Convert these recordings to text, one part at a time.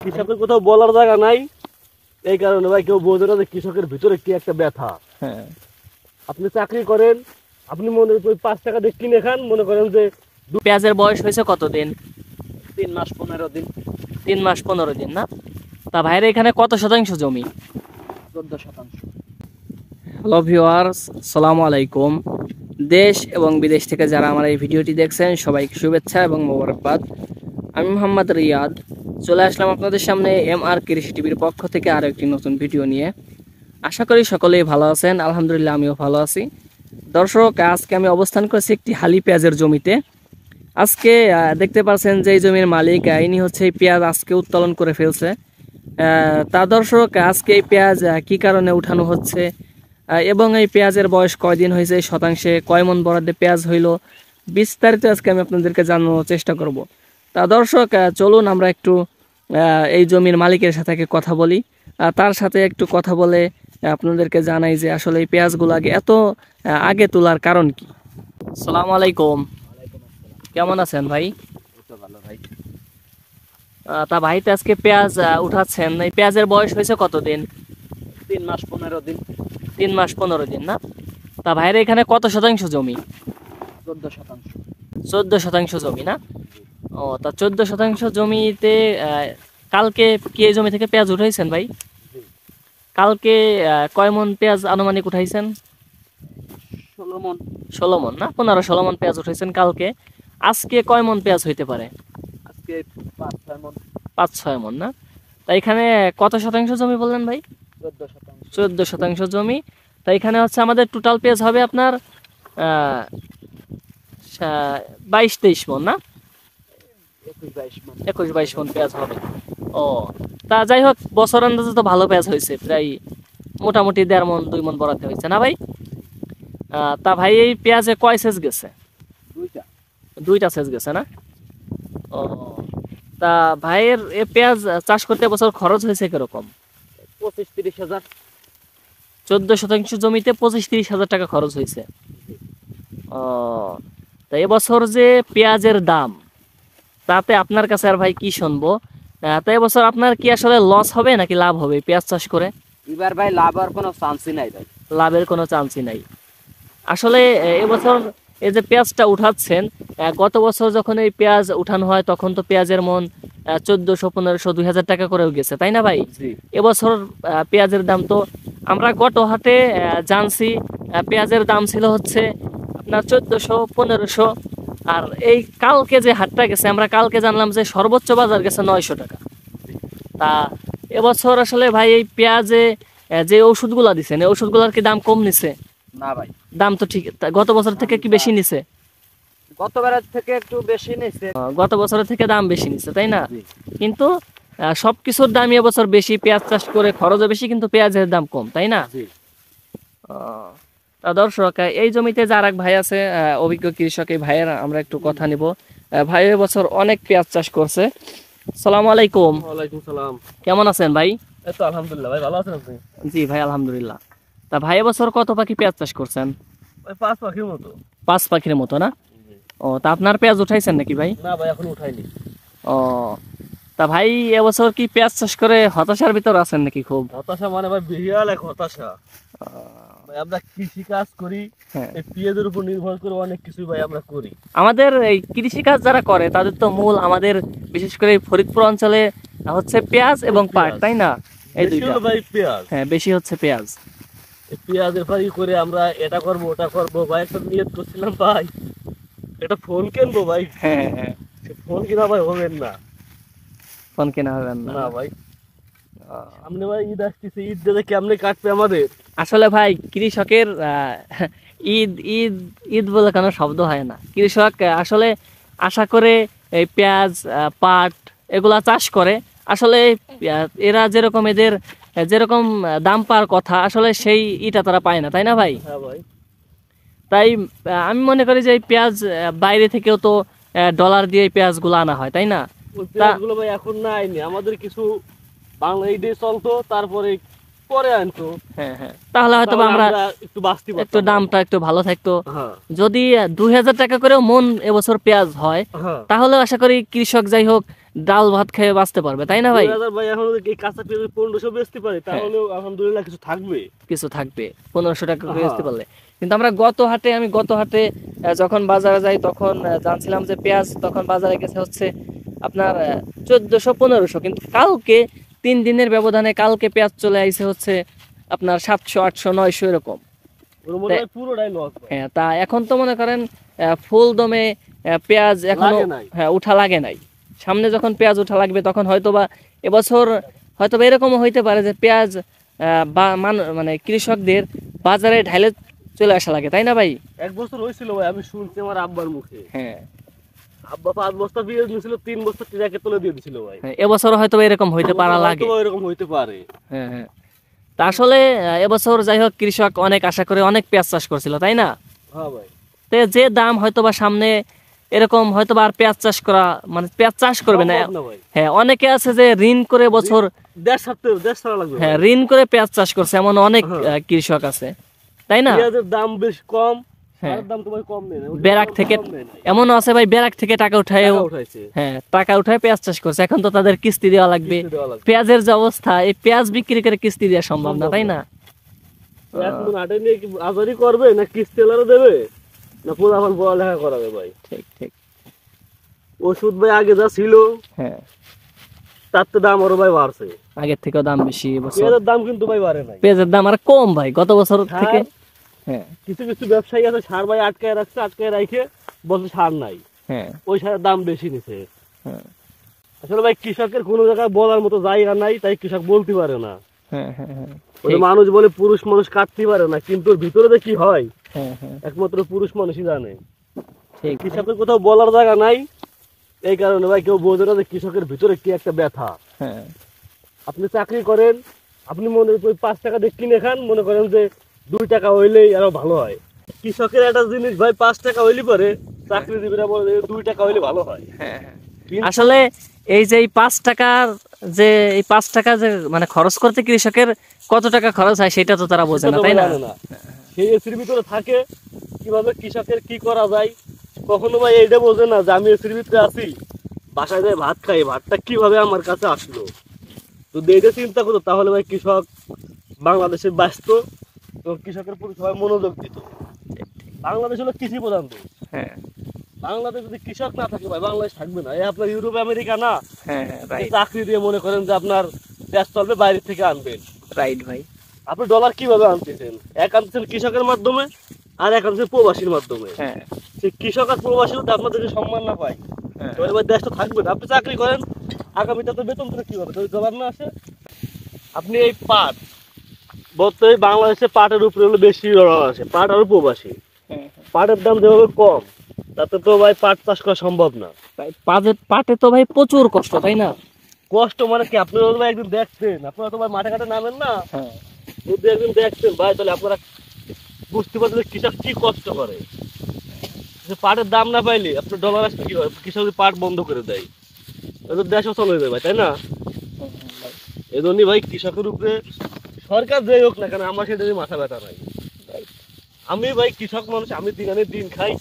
কৃষকের কোথাও বলার জায়গা নাই, এই কারণে ভাই কেউ বোঝে না যে কৃষকের ভিতরে কি একটা ব্যথা। হ্যাঁ, আপনি চাকরি করেন, আপনি মনে ওই 5 টাকা দিয়ে কিনে খান, মনে করেন যে পেঁয়াজের বয়স হয়েছে কতদিন? 3 মাস 15 দিন। 3 মাস 15 দিন না? তা ভাইয়ের এখানে কত শতাংশ জমি? 14%। হ্যালো ভিউয়ার্স, আসসালামু আলাইকুম। দেশ এবং বিদেশ থেকে যারা আমার এই ভিডিওটি দেখছেন সবাইকে শুভেচ্ছা এবং মোবারকবাদ। আমি মোহাম্মদ রিয়াদ চলে আসলাম আপনাদের সামনে MR কৃষি টিভির পক্ষ থেকে আরও একটি নতুন ভিডিও নিয়ে। আশা করি সকলেই ভালো আছেন, আলহামদুলিল্লাহ আমিও ভালো আছি। দর্শক, আজকে আমি অবস্থান করেছি একটি হালি পেঁয়াজের জমিতে। আজকে দেখতে পাচ্ছেন যে এই জমির মালিক ইনি হচ্ছে এই পেঁয়াজ আজকে উত্তোলন করে ফেলছে। তা দর্শক, আজকে এই পেঁয়াজ কি কারণে উঠানো হচ্ছে এবং এই পেঁয়াজের বয়স কয়দিন হয়েছে, শতাংশে কয় মন বরাদ্দে পেঁয়াজ হইল, বিস্তারিত আজকে আমি আপনাদেরকে জানানোর চেষ্টা করব। তা দর্শক, চলুন আমরা একটু এই জমির মালিকের সাথে কথা বলি, তার সাথে একটু কথা বলে আপনাদেরকে জানাই যে আসলে এই পেঁয়াজগুলো এত আগে তোলার কারণ কি। আসসালামু আলাইকুম, কেমন আছেন ভাই? ভালো ভাই। তা ভাই তো আজকে পেঁয়াজ উঠাচ্ছেন, এই পেঁয়াজের বয়স হয়েছে কতদিন? 3 মাস 15 দিন। 3 মাস 15 দিন না? তা ভাইয়ের এখানে কত শতাংশ জমি? 14%। 14 শতাংশ জমি না? ও, তা 14 শতাংশ জমিতে কালকে কি এই জমি থেকে পেঁয়াজ উঠাইছেন ভাই? কালকে কয় মন পেঁয়াজ আনুমানিক উঠাইছেন? 16 মন। 16 মন না? 15-16 মন পেঁয়াজ উঠাইছেন কালকে। আজকে কয় মন পেঁয়াজ হইতে পারে? আজকে 5-6 মন। 5-6 মন না? তা এখানে কত শতাংশ জমি বললেন ভাই? 14%। 14 শতাংশ জমি। তা এখানে হচ্ছে আমাদের টোটাল পেঁয়াজ হবে আপনার 22-23 মন না? 21-22 মন। 21-22 মন পেঁয়াজ হবে। ও, তা যাই হোক, বছর আন্দাজে তো ভালো পেঁয়াজ হয়েছে, প্রায় মোটামুটি 1.5 মন 2 মন বরাদ্দ হয়েছে না ভাই? তা ভাই এই পেঁয়াজে কয় সেচ গেছে? 2টা সেচ গেছে না? ও, তা ভাইয়ের এ পেঁয়াজ চাষ করতে বছর খরচ হয়েছে কিরকম? 25-30 হাজার। 14 শতাংশ জমিতে 25-30 হাজার টাকা খরচ হয়েছে। ও, তা এবছর যে পেঁয়াজের দাম, তাতে আপনার কাছে আর ভাই কি শুনবো, তা এবছর আপনার কি আসলে লস হবে নাকি লাভ হবে পেঁয়াজ চাষ করে? এবার ভাই লাভ আর কোনো চান্সই নাই ভাই। লাভের কোনো চান্সই নাই আসলে। এবছর এই যে পেঁয়াজটা উঠাচ্ছেন, গত বছর যখন এই পেঁয়াজ উঠানো হয় তখন তো পেঁয়াজের মন 1400-1500-2000 টাকা করেও গেছে, তাই না ভাই? এবছর পেঁয়াজের দাম তো আমরা গত হাটে জানছি পেঁয়াজের দাম ছিল হচ্ছে আপনার 1400-1500, আর এই কালকে যে হাটটা গেছে আমরা কালকে জানলাম যে সর্বোচ্চ বাজার গেছে 900 টাকা। তা এবছর আসলে ভাই এই পেঁয়াজে যে ওষুধগুলা দিচ্ছেন, এই ওষুধগুলার কি দাম কম নিছে? না ভাই, দাম তো ঠিক গত বছর থেকে কি বেশি নিছে? গতবারের থেকে একটু বেশি নিছে। গত বছরের থেকে দাম বেশি নিছে, তাই না? কিন্তু সবকিছুর দামই এবছর বেশি, পেঁয়াজ চাষ করে খরচও বেশি কিন্তু পেঁয়াজের দাম কম, তাই না? তা দর্শক, এই জমিতে যার এক ভাই আছে অভিজ্ঞ কৃষক, এই ভাইয়ের আমরা একটু কথা নিব। ভাই এবছর অনেক পেঁয়াজ চাষ করছে। আসসালামু আলাইকুম। ওয়ালাইকুম সালাম। কেমন আছেন ভাই? এই তো আলহামদুলিল্লাহ ভাই, ভালো আছেন আপনি? জি ভাই, আলহামদুলিল্লাহ। তা ভাই এবছর কত পাখি পেঁয়াজ চাষ করছেন? ওই 5 পাখির মতো। 5 পাখির মতো না? ও, তা আপনার পেঁয়াজ উঠাইছেন নাকি ভাই? না ভাই, এখন উঠাইনি। ও, তা ভাই এবছর কি পেঁয়াজ চাষ করে হতাশার ভিতর আছেন নাকি খুব? হতাশা মানে ভাই বিশাল এক হতাশা। ভাই আমরা কৃষি কাজ করি, এই পেঁয়াজের উপর নির্ভর করে অনেক কিছু ভাই আমরা করি। আমাদের এই কৃষি কাজ যারা করে তাদের তো মূল, আমাদের বিশেষ করে ফরিদপুর অঞ্চলে হচ্ছে পেঁয়াজ এবং পাট, তাই না? এই দুইটা ভাই পেঁয়াজ, হ্যাঁ বেশি হচ্ছে পেঁয়াজ। এই পেঁয়াজের ফাঁকি করে আমরা এটা করবো ওটা করবো ভাই, একটা নিয়ত করছিলাম ভাই এটা ফোন কিনবো ভাই। হ্যাঁ হ্যাঁ, ফোন কিনা ভাই হবেন না। ফোন কেনা হবেন না ভাই। সামনে ভাই ঈদ আসতেছে, ঈদ দিনে কেমনে কাটবে আমাদের? আসলে ভাই কৃষকের ঈদ ঈদ ঈদ বলে কোনো শব্দ হয় না। কৃষক আসলে আশা করে এই পেঁয়াজ পাট এগুলা চাষ করে। আসলে এরা যেরকম এদের যেরকম দাম পাওয়ার কথা আসলে সেই ইটা তারা পায় না, তাই না ভাই? হ্যাঁ ভাই। তাই আমি মনে করি যে এই পেঁয়াজ বাইরে থেকেও তো ডলার দিয়ে পেঁয়াজগুলো আনা হয়, তাই না? ওই পেঁয়াজগুলো ভাই এখন না আইনি, আমাদের কিছু বাংলা ঈদে চলতো, তারপরে পরে আনতো। হ্যাঁ হ্যাঁ, তাহলে হয়তো আমরা একটু বাঁচতে পারতাম, একটু দামটা একটু ভালো থাকতো। হ্যাঁ। যদি 2000 টাকা করেও মন এবছর পেঁয়াজ হয় তাহলে আশা করি কৃষক যাই হোক ডাল ভাত খেয়ে বাঁচতে পারবে, তাই না ভাই? 2000 ভাই এখন এই কাঁচা পেঁয়াজ 1500 বেচতে পারে, তাহলেও আলহামদুলিল্লাহ কিছু থাকবে, কিছু থাকবে 1500 টাকা করে বেচতে পারলে। কিন্তু আমি গত হাটে যখন বাজারে যাই তখন জানছিলাম যে পেঁয়াজ তখন বাজারে গেছে হচ্ছে আপনার 1400-1500, কিন্তু কালকে 3 দিনের ব্যবধানে কালকে পেঁয়াজ চলে আইছে হচ্ছে আপনার 700-800-900 এরকম। ওর মনে হয় পুরোটাই লস। হ্যাঁ, তা এখন তো মনে করেন ফুল দমে পেঁয়াজ এখনো লাগে নাই। উঠা লাগে নাই। সামনে যখন পেঁয়াজ উঠা লাগবে তখন হয়তোবা এবছর হয়তোবা এরকমও হইতে পারে যে পেঁয়াজ মানে কৃষকদের বাজারে ঢাইলে চলে আসা লাগে, তাই না ভাই? এক বছর হয়েছিল ভাই, আমি শুনছি আমার আব্বার মুখে, হ্যাঁ, আব্বা 5 বস্তা পেঁয়াজ নিয়েছিল, 3 বস্তা ট্রাকে তুলে দিয়ে দিছিল ভাই। এবছর হয়তো এরকম হইতে পারা লাগে। হয়তো এরকম হইতে পারে। হ্যাঁ হ্যাঁ, তা আসলে এবছর যাই হোক কৃষক অনেক আশা করে অনেক পেঁয়াজ চাষ করছিল, তাই না? হ্যাঁ ভাই। তো যে দাম হয়তোবা সামনে এরকম হয়তোবা আর পেঁয়াজ চাষ করা মানে পেঁয়াজ চাষ করবে না। সম্ভব না ভাই। হ্যাঁ, অনেকে আছে যে ঋণ করে বছর দেড় ছাড়া লাগবে। হ্যাঁ, ঋণ করে পেঁয়াজ চাষ করছে, এমন অনেক কৃষক আছে, তাই না? পেঁয়াজের দাম বেশ কম, হ্যাঁ, সারের দাম তো ভাই কম নেই না, ব্যারাক থেকে এমনও আছে ভাই, ব্যারাক থেকে টাকা উঠায় উঠাইছে। হ্যাঁ, টাকা উঠায় পেঁয়াজ চাষ করছে। এখন তো তাদের কিস্তি দেওয়া লাগবে। কিস্তি দেওয়া লাগবে। পেঁয়াজের যে অবস্থা, এই পেঁয়াজ বিক্রি করে কিস্তি দেওয়া সম্ভব না, তাই না? এখন হাটে নিয়ে কি আজারি করবে, না কিস্তি এলারও দেবে, না পোলাপান পড়ালেখা করাবে ভাই? ঠিক ঠিক। ওষুধ ভাই আগে যা ছিল হ্যাঁ, তার তো দাম আরো ভাই বাড়ছে। আগের থেকেও দাম বেশি এবছর। পেঁয়াজের দাম কিন্তু ভাই বাড়ে নাই। পেঁয়াজের দাম আর কম ভাই গত বছর থেকে। হ্যাঁ কিছু কিছু ব্যবসায়ী আছে সার ভাই আটকায় রাখছে, আটকায় রাখে বলছে সার নাই, হ্যাঁ ওই সারের দাম বেশি নিছে। হ্যাঁ আসলে ভাই কৃষকের কোনো জায়গায় বলার মতো জায়গা নাই, তাই কৃষক বলতে পারে না। হ্যাঁ হ্যাঁ হ্যাঁ, ওই ঠিক। মানুষ বলে পুরুষ মানুষ কাটতে পারে না, কিন্তু ওর ভিতরে যে কি হয় হ্যাঁ হ্যাঁ, একমাত্র পুরুষ মানুষই জানে। ঠিক। কৃষকের কোথাও বলার জায়গা নাই, এই কারণে ভাই কেউ বোঝে না যে কৃষকের ভিতরে কি একটা ব্যথা। হ্যাঁ আপনি চাকরি করেন, আপনি মনে ওই 5 টাকা দিয়ে কিনে খান, মনে করেন যে 2 টাকা হইলেই আরো ভালো হয়। কৃষকের একটা জিনিস ভাই 5 টাকা হইলে পরে চাকরিজীবীরা বলে 2 টাকা হইলে ভালো হয়। হ্যাঁ হ্যাঁ। কিন্তু আসলে এই যে এই 5 টাকার যে এই 5 টাকা যে মানে খরচ করতে কৃষকের কত টাকা খরচ হয় সেটা তো তারা বোঝে না, তাই না? জানে না। সেই এসির ভিতরে থাকে, কিভাবে কৃষকের কি করা যায় কখনো ভাই এইটা বোঝে না যে আমি এসির ভিতরে আছি, বাসায় যাই ভাত খাই, ভাতটা কিভাবে আমার কাছে আসলো। যদি এইটা চিন্তা করতো তাহলে ভাই কৃষক বাংলাদেশে বাঁচত এবং কৃষকের প্রতি সবাই মনোযোগ দিত। বাংলাদেশ হলো কৃষি প্রধান দেশ, হ্যাঁ বাংলাদেশ যদি কৃষক না থাকে ভাই বাংলাদেশ থাকবে না। এই আপনার ইউরোপ আমেরিকা না, হ্যাঁ রাইট চাকরি দিয়ে মনে করেন যে আপনার দেশ চলবে, বাইরে থেকে আনবেন। রাইট ভাই। আপনি ডলার কিভাবে আনতেছেন? এক আনতেছেন কৃষকের মাধ্যমে, আর এক আনতেছেন প্রবাসীর মাধ্যমে। হ্যাঁ সেই কৃষক আর প্রবাসী যদি আপনাদের যদি সম্মান না পায় হ্যাঁ তাহলে ভাই দেশ তো থাকবে না। আপনি চাকরি করেন, আগামীতে তো বেতন করে কি হবে যদি জবাব না আসে? আপনি এই পাট বর্তমানে বাংলাদেশে পাটের উপরে হলো বেশি ডলার আছে, পাট আর প্রবাসী। হ্যাঁ, পাটের দাম যেভাবে কম, তাতে তো ভাই পাট চাষ করা সম্ভব না। পাটে তো ভাই প্রচুর কষ্ট, তাই না? কষ্ট মানে কি, আপনারা তো ভাই একদিন দেখছেন, আপনারা তো ভাই মাঠে ঘাটে নামেন না, হ্যাঁ যদি একদিন দেখছেন ভাই তাহলে আপনারা বুঝতে পারছেন যে কৃষক কি কষ্ট করে। যে পাটের দাম না পাইলে আপনার ডলার আসবে কি হয়? কৃষক যদি পাট বন্ধ করে দেয় তাহলে দেশ অচল হয়ে যাবে ভাই, তাই না? এই জন্যই ভাই কৃষকের উপরে সরকার যেই হোক না কেন আমার সেটা নিয়ে মাথা ব্যথা নাই। আমি ভাই কৃষক মানুষ, আমি দিন আনে দিন খাই,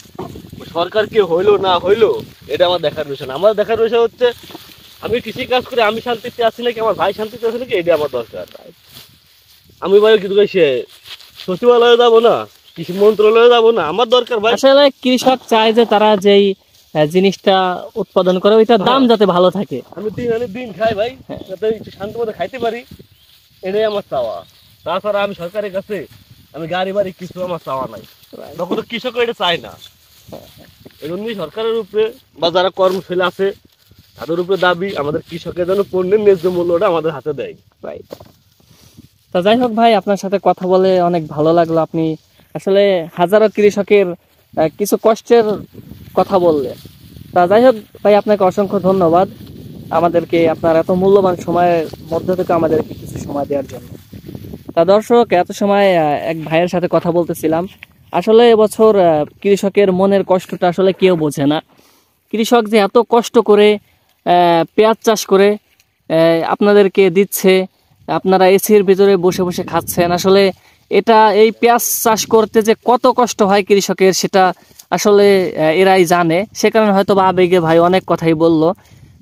সরকার কে হইলো না হইলো এটা আমার দেখার বিষয় না। আমার দেখার বিষয় হচ্ছে আমি কৃষি কাজ করে আমি শান্তিতে আছি নাকি, আমার ভাই শান্তিতে আছে নাকি, এটা আমার দরকার। আমি ভাই কিন্তু ভাই সে সচিবালয়ে যাবো না, কৃষি মন্ত্রণালয়ে যাবো না, আমার দরকার ভাই আসলে কৃষক চায় যে তারা যেই জিনিসটা উৎপাদন করে ওইটার দাম যাতে ভালো থাকে। আমি দিন আনে দিন খাই ভাই, যাতে একটু শান্তি মতো খাইতে পারি, এটাই আমার চাওয়া। তাছাড়া আমি সরকারের কাছে আমি গাড়ি বাড়ি কিছু আমার চাওয়া নাই, তখন তো কৃষক এটা চায় না। এই জন্যই সরকারের উপরে বা যারা কর্মশীল আছে তাদের উপরে দাবি আমাদের কৃষকের যেন পণ্যের ন্যায্য মূল্যটা আমাদের হাতে দেয়। রাইট। তা যাই হোক ভাই, আপনার সাথে কথা বলে অনেক ভালো লাগলো। আপনি আসলে হাজারো কৃষকের কিছু কষ্টের কথা বললেন। তা যাই হোক ভাই, আপনাকে অসংখ্য ধন্যবাদ আমাদেরকে আপনার এত মূল্যবান সময়ের মধ্যে থেকে আমাদেরকে কিছু সময় দেওয়ার জন্য। তা দর্শক, এত সময় এক ভাইয়ের সাথে কথা বলতেছিলাম। আসলে এবছর কৃষকের মনের কষ্টটা আসলে কেউ বোঝে না। কৃষক যে এত কষ্ট করে পেঁয়াজ চাষ করে আপনাদেরকে দিচ্ছে, আপনারা এসির ভিতরে বসে বসে খাচ্ছেন। আসলে এটা এই পেঁয়াজ চাষ করতে যে কত কষ্ট হয় কৃষকের সেটা আসলে এরাই জানে। সে কারণে হয়তো বা আবেগে ভাই অনেক কথাই বললো।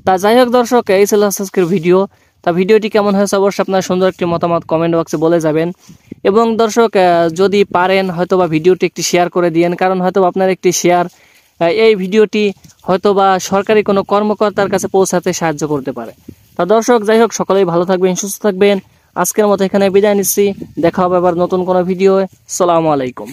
তা যাই হোক দর্শক, এই ছিল আজকের ভিডিও। তা ভিডিওটি কেমন হয়েছে অবশ্যই আপনার সুন্দর একটি মতামত কমেন্ট বক্সে বলে যাবেন। এবং দর্শক যদি পারেন হয়তোবা ভিডিওটি একটি শেয়ার করে দিয়েন, কারণ হয়তো আপনার একটি শেয়ার এই ভিডিওটি হয়তোবা সরকারি কোনো কর্মকর্তার কাছে পৌঁছাতে সাহায্য করতে পারে। তা দর্শক যাই হোক, সকলেই ভালো থাকবেন, সুস্থ থাকবেন। আজকের মতো এখানে বিদায় নিচ্ছি। দেখা হবে আবার নতুন কোনো ভিডিও। আসসালামু আলাইকুম।